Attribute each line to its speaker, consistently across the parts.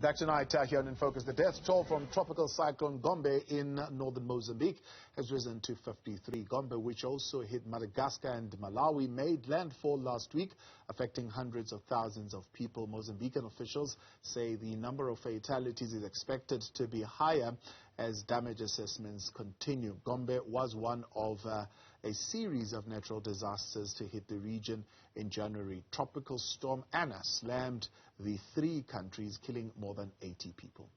Speaker 1: Back tonight here on In Focus. The death toll from Tropical Cyclone Gombe in northern Mozambique has risen to 53. Gombe, which also hit Madagascar and Malawi, made landfall last week, affecting hundreds of thousands of people. Mozambican officials say the number of fatalities is expected to be higher as damage assessments continue. Gombe was one of a series of natural disasters to hit the region in January. Tropical storm Anna slammed the three countries, killing more than 80 people.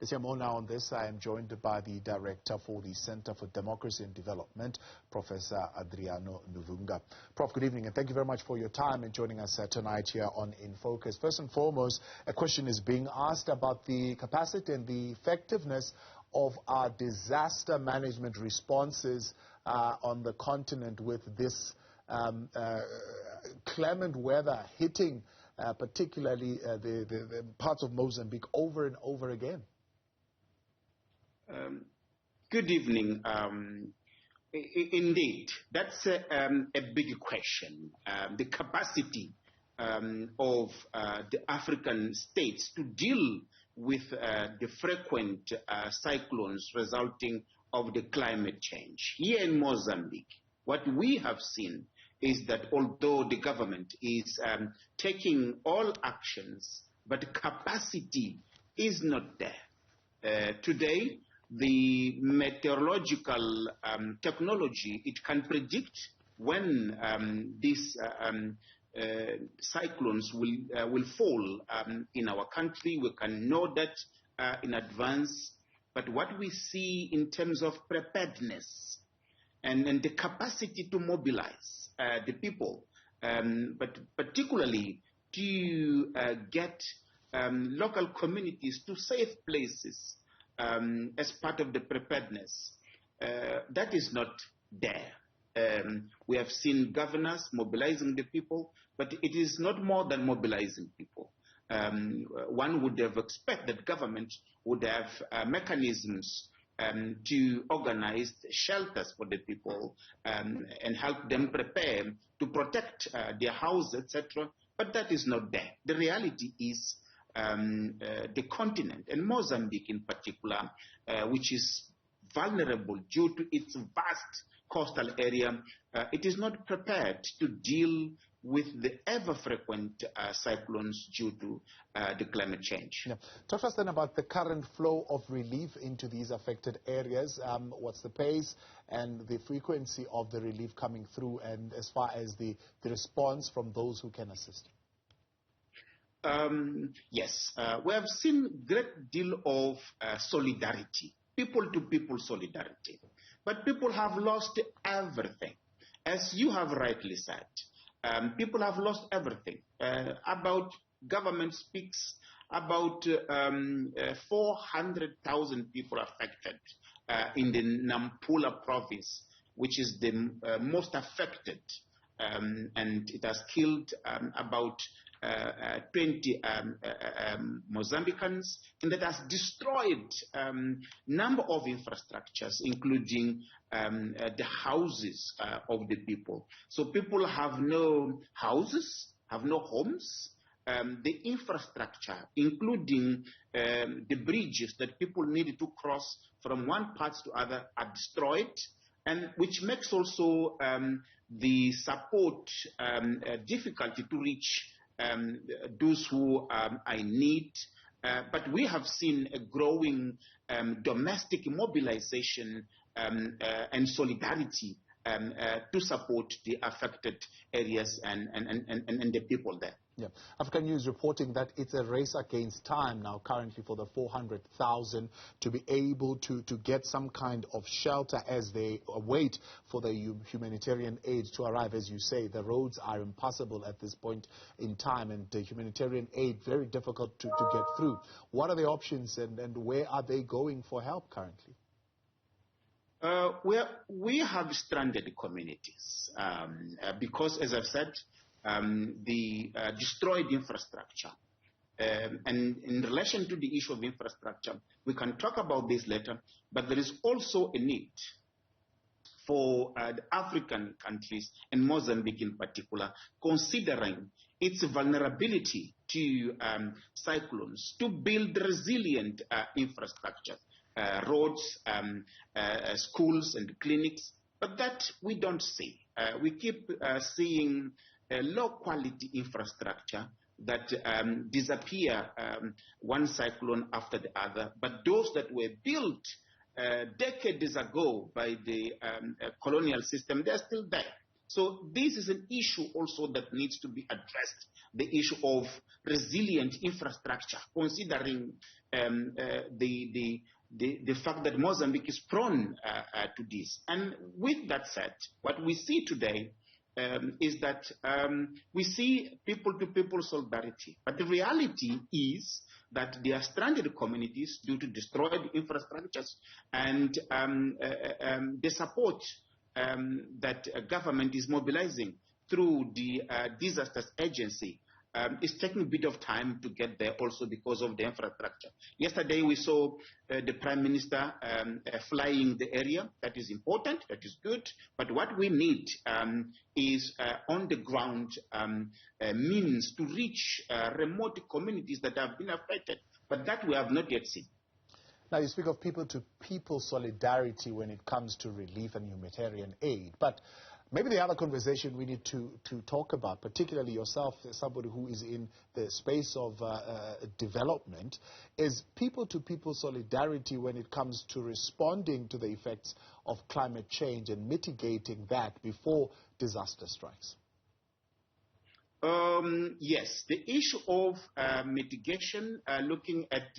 Speaker 1: Let's hear more now on this. I am joined by the Director for the Center for Democracy and Development, Professor Adriano Nuvunga. Prof, good evening, and thank you very much for your time and joining us tonight here on In Focus. First and foremost, a question is being asked about the capacity and the effectiveness of our disaster management responses on the continent with this clement weather hitting particularly the parts of Mozambique over and over again.
Speaker 2: Good evening. Indeed, that's a big question. The capacity of the African states to deal with the frequent cyclones resulting of the climate change. Here in Mozambique, what we have seen is that although the government is taking all actions, but capacity is not there. Today, the meteorological technology, it can predict when these cyclones will fall in our country. We can know that in advance. But what we see in terms of preparedness and the capacity to mobilize the people, but particularly to get local communities to safe places as part of the preparedness, that is not there. We have seen governors mobilizing the people, but it is not more than mobilizing people. One would have expected that government would have mechanisms to organize shelters for the people and help them prepare to protect their houses, etc. But that is not there. The reality is the continent, and Mozambique in particular, which is vulnerable due to its vast coastal area, it is not prepared to deal with the ever-frequent cyclones due to the climate change.
Speaker 1: Yeah. Talk to us then about the current flow of relief into these affected areas. What's the pace and the frequency of the relief coming through, and as far as the response from those who can assist?
Speaker 2: Yes, we have seen great deal of solidarity, people-to-people solidarity. But people have lost everything. As you have rightly said, people have lost everything. Government speaks about 400,000 people affected in the Nampula province, which is the most affected, and it has killed about 20 Mozambicans, and that has destroyed number of infrastructures, including the houses of the people. So people have no houses, have no homes. The infrastructure, including the bridges that people needed to cross from one part to other, are destroyed, and which makes also the support difficulty to reach those who are in need. But we have seen a growing domestic mobilization and solidarity to support the affected areas and the people there.
Speaker 1: Yeah. African News reporting that it's a race against time now currently for the 400,000 to be able to get some kind of shelter as they wait for the humanitarian aid to arrive. As you say, the roads are impassable at this point in time, and the humanitarian aid very difficult to get through. What are the options, and where are they going for help currently?
Speaker 2: We have stranded communities because, as I've said, the destroyed infrastructure. And in relation to the issue of infrastructure, we can talk about this later, but there is also a need for the African countries, and Mozambique in particular, considering its vulnerability to cyclones, to build resilient infrastructure, roads, schools and clinics, but that we don't see. We keep seeing low-quality infrastructure that disappear one cyclone after the other, but those that were built decades ago by the colonial system, they're still there. So this is an issue also that needs to be addressed, the issue of resilient infrastructure, considering the fact that Mozambique is prone to this. And with that said, what we see today is that we see people-to-people solidarity. But the reality is that there are stranded communities due to destroyed infrastructures, and the support that government is mobilizing through the disasters agency is taking a bit of time to get there also because of the infrastructure. Yesterday we saw the Prime Minister flying the area. That is important, that is good, but what we need is on the ground means to reach remote communities that have been affected, but that we have not yet seen.
Speaker 1: Now, you speak of people-to-people solidarity when it comes to relief and humanitarian aid, but maybe the other conversation we need to talk about, particularly yourself, somebody who is in the space of development, is people-to-people solidarity when it comes to responding to the effects of climate change and mitigating that before disaster strikes.
Speaker 2: Yes, the issue of mitigation, looking at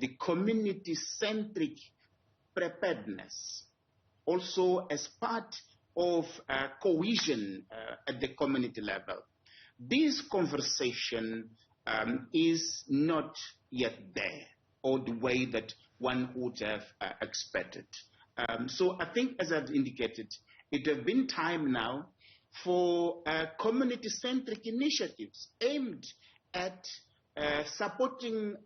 Speaker 2: the community-centric preparedness, also as part of cohesion at the community level. This conversation is not yet there, or the way that one would have expected. So I think, as I've indicated, it has been time now for community-centric initiatives aimed at supporting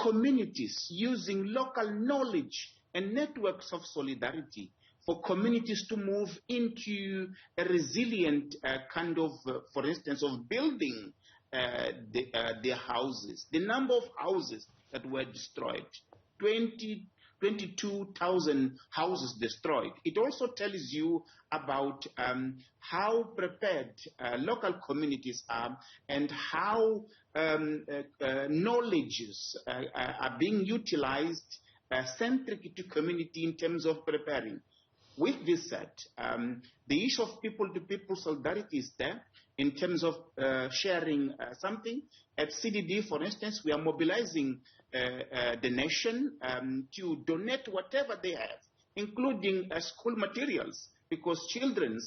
Speaker 2: communities using local knowledge and networks of solidarity for communities to move into a resilient kind of, for instance, of building their houses. The number of houses that were destroyed, 22,000 houses destroyed. It also tells you about how prepared local communities are and how knowledges are being utilized centric to community in terms of preparing. With this said, the issue of people-to-people solidarity is there in terms of sharing something. At CDD, for instance, we are mobilizing the nation to donate whatever they have, including school materials, because children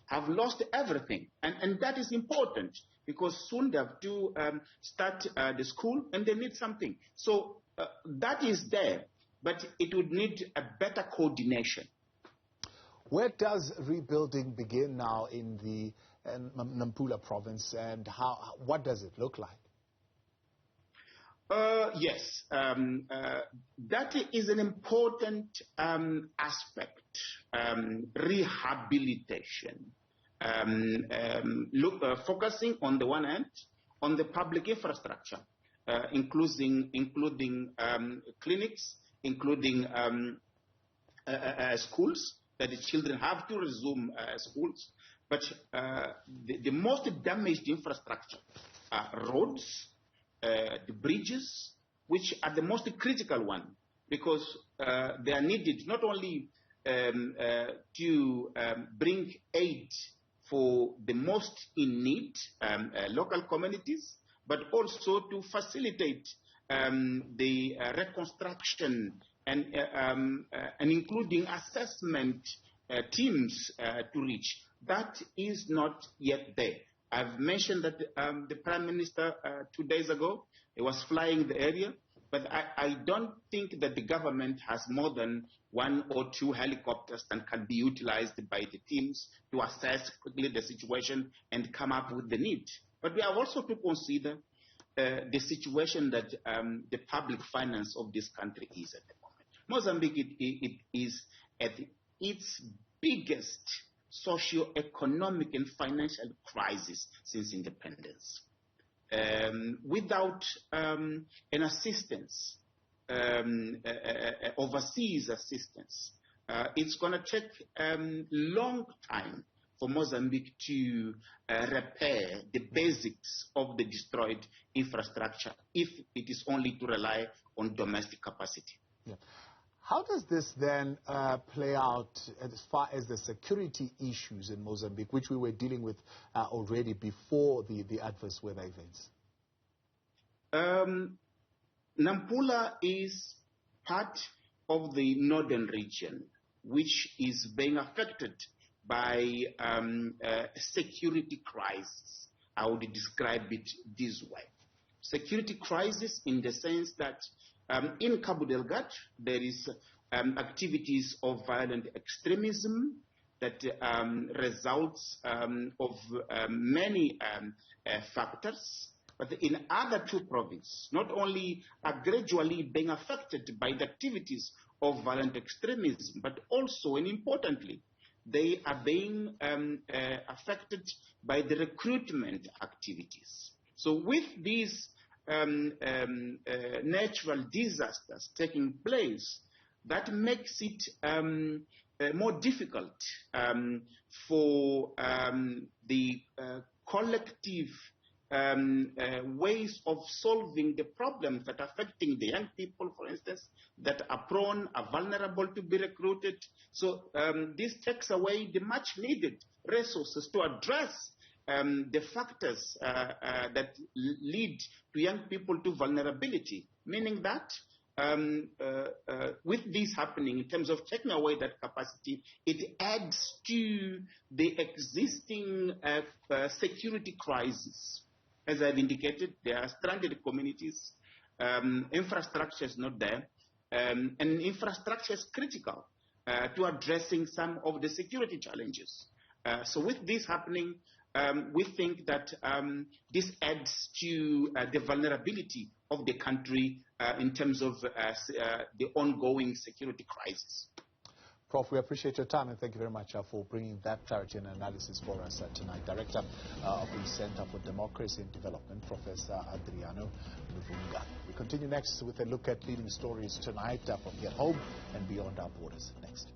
Speaker 2: have lost everything. And that is important, because soon they have to start the school and they need something. So that is there, but it would need a better coordination.
Speaker 1: Where does rebuilding begin now in the Nampula province, and what does it look like?
Speaker 2: Yes, that is an important aspect, rehabilitation. Focusing on the one hand on the public infrastructure, including clinics, including schools, that the children have to resume schools. But the most damaged infrastructure are roads, the bridges, which are the most critical one, because they are needed not only to bring aid for the most in need local communities, but also to facilitate the reconstruction and including assessment teams to reach. That is not yet there. I've mentioned that the Prime Minister 2 days ago, he was flying the area, but I don't think that the government has more than 1 or 2 helicopters that can be utilized by the teams to assess quickly the situation and come up with the need. But we have also to consider the situation that the public finance of this country is at the moment. Mozambique it is at its biggest socio-economic and financial crisis since independence. Without an assistance, overseas assistance, it's going to take a long time for Mozambique to repair the basics of the destroyed infrastructure if it is only to rely on domestic capacity.
Speaker 1: Yeah. How does this then play out as far as the security issues in Mozambique, which we were dealing with already before the adverse weather events?
Speaker 2: Nampula is part of the northern region, which is being affected by a security crisis. I would describe it this way. Security crisis in the sense that in Cabo Delgado, there is activities of violent extremism that results of many factors. But in other two provinces, not only are gradually being affected by the activities of violent extremism, but also and importantly, they are being affected by the recruitment activities. So with these natural disasters taking place, that makes it more difficult for the collective ways of solving the problems that are affecting the young people, for instance, that are prone, are vulnerable to be recruited. So this takes away the much needed resources to address the factors that lead to young people to vulnerability, meaning that with this happening, in terms of taking away that capacity, it adds to the existing security crisis. As I've indicated, there are stranded communities, infrastructure is not there, and infrastructure is critical to addressing some of the security challenges. So with this happening, we think that this adds to the vulnerability of the country in terms of the ongoing security crisis.
Speaker 1: Prof, we appreciate your time and thank you very much for bringing that clarity and analysis for us tonight. Director of the Center for Democracy and Development, Professor Adriano Nuvunga. We continue next with a look at leading stories tonight from here at home and beyond our borders. Next.